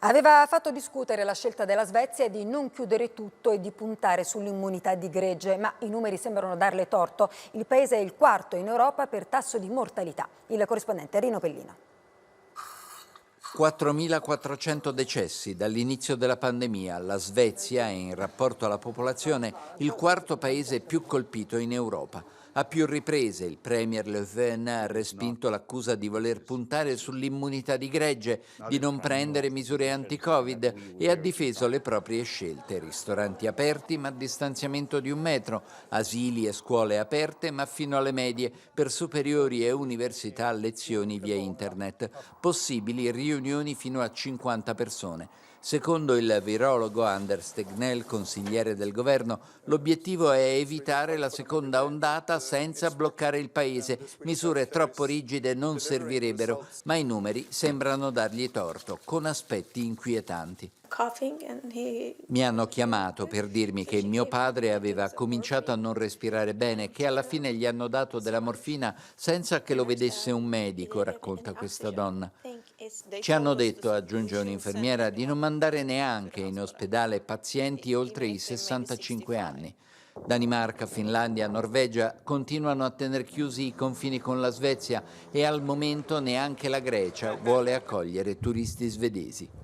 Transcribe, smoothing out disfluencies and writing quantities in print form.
Aveva fatto discutere la scelta della Svezia di non chiudere tutto e di puntare sull'immunità di gregge, ma i numeri sembrano darle torto. Il paese è il quarto in Europa per tasso di mortalità. Il corrispondente Rino Pellino. 4.400 decessi dall'inizio della pandemia. La Svezia è, in rapporto alla popolazione, il quarto paese più colpito in Europa. A più riprese il premier Le Pen ha respinto l'accusa di voler puntare sull'immunità di gregge, di non prendere misure anti-Covid e ha difeso le proprie scelte. Ristoranti aperti ma a distanziamento di 1 metro, asili e scuole aperte ma fino alle medie, per superiori e università lezioni via internet, possibili riunioni fino a 50 persone. Secondo il virologo Anders Tegnell, consigliere del governo, l'obiettivo è evitare la seconda ondata senza bloccare il paese. Misure troppo rigide non servirebbero, ma i numeri sembrano dargli torto, con aspetti inquietanti. Mi hanno chiamato per dirmi che mio padre aveva cominciato a non respirare bene, che alla fine gli hanno dato della morfina senza che lo vedesse un medico, racconta questa donna. Ci hanno detto, aggiunge un'infermiera, di non mandare neanche in ospedale pazienti oltre i 65 anni. Danimarca, Finlandia, Norvegia continuano a tenere chiusi i confini con la Svezia e al momento neanche la Grecia vuole accogliere turisti svedesi.